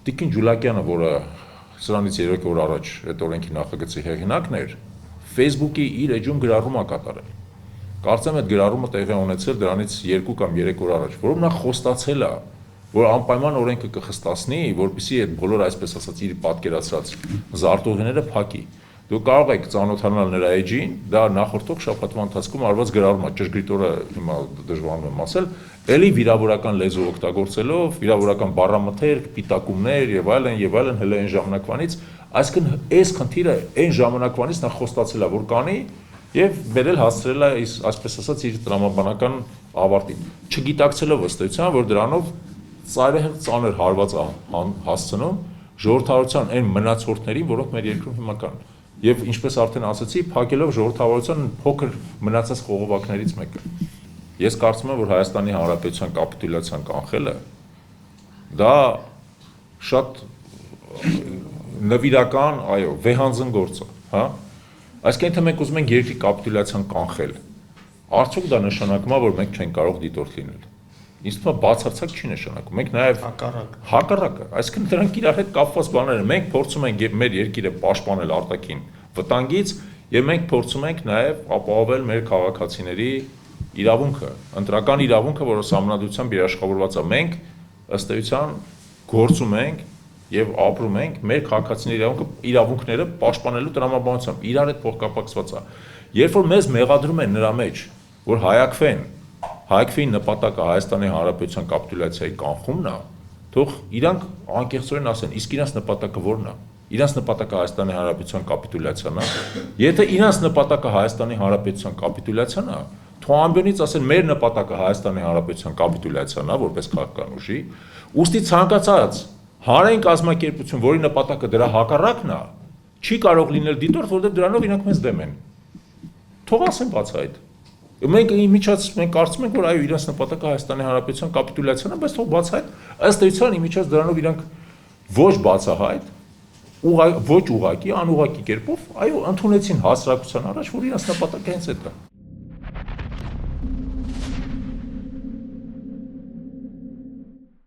Տիկին Ջուլակյանը, որը սրանից 3 օր առաջ այդ օրենքի նախագծի հեղինակն էր, Facebook-ի իր էջում գրառում է կատարել։ Կարծեմ այդ գրառումը տեղի ունեցել դրանից 2 կամ 3 օր առաջ, որում նա խոստացել է, որ անպայման օրենքը կխստացնի, որպեսզի այդ բոլոր այսպես ասած իր պատկերացրած զարտուղիները փակի։ Դուք կարող եք ծանոթանալ նրա էջին, դա նախորդող շաբաթվա ընթացքում արված գրառում է, ճշգրիտ օրը հիմա դժվարանում եմ ասել, էլի վիրավորական լեզու օգտագործելով, վիրավորական բառամթերք, պիտակումներ եւ այլն, հենց այն ժամանակվանից, այսինքն այս խնդիրը այն ժամանակվանից նա խոստացել է, որ կանի եւ բերել հասցրել է այսպես ասած իր տրամաբանական ավարտին, չգիտակցելով ըստ էության, որ դրանով ծայրահեղ ծանր հարված հասցնում ժողովրդավարության այն մնացորդներին, որոնք մեր երկրում հիմա կան։ Եվ ինչպես արդեն ասացի, փակելով ժողովրդավարության փոքր մնացած խողովակներից մեկը։ Ես կարծում եմ, որ Հայաստանի Հանրապետության կապիտուլյացիան կանխելը դա շատ նվիրական, այո, վեհանձն գործ է, հա։ Այսինքն թե մենք ուզում ենք երկրի կապիտուլյացիան կանխել, արդյոք դա նշանակում է, որ մենք չենք կարող դիտորդ լինել։ Ինձ թվում է բացարձակ չի նշանակում։ Մենք նաև հակառակը, այսինքն դրանք իրար հետ կապված բաներ են։ Մենք փորձում ենք մեր երկիրը պաշտպանել արտաքին վտանգից, եւ մենք փորձում ենք նաև ապահովել մեր քաղաքացիների իրավունքը, ընտրական իրավունքը, որը սահմանադրությամբ երաշխավորված է։ Մենք ըստ էության գործում ենք եւ ապրում ենք մեր քաղաքացիների իրավունքները պաշտպանելու տրամաբանությամբ, իրար հետ փոխկապակցված է։ Երբ որ մեզ մեղադրում են նրա մեջ, որ հայակվի նպատակը Հայաստանի Հանրապետության կապիտուլյացիայի կանխումն է, թող իրանք անկեղծորեն ասեն, իսկ իրանց նպատակը ո՞րն է։ Իրանց նպատակը Հայաստանի Հանրապետության կապիտուլյացիան է։ Եթե իրանց նպատակը Հայաստանի Հանրապետության կապիտուլյացիան է, թող ամբողջից ասեն մեր նպատակը Հայաստանի Հանրապետության կապիտուլյացիան է, որպես քաղաքական ուժի, ուստի ցանկացած հանրային կազմակերպություն, որի նպատակը դրա հակառակն է, չի կարող լինել դիտորդ, որովհետև դրանով իրանք մեզ դեմ են։ Թող ասեն բացահայտ։ Մենք կարծում ենք, որ այո, իրանց նպատակը Հայաստանի Հանրապետության կապիտուլյացիան է, բայց թող բացահայտ, ըստ էության իմիջած դրանով իրանք ոչ բացահայտ, ոչ ուղղակի, անուղղակի կերպով, այո, ընդունեցին հասարակության առաջ, որ իրանց նպատակը հենց այդ է։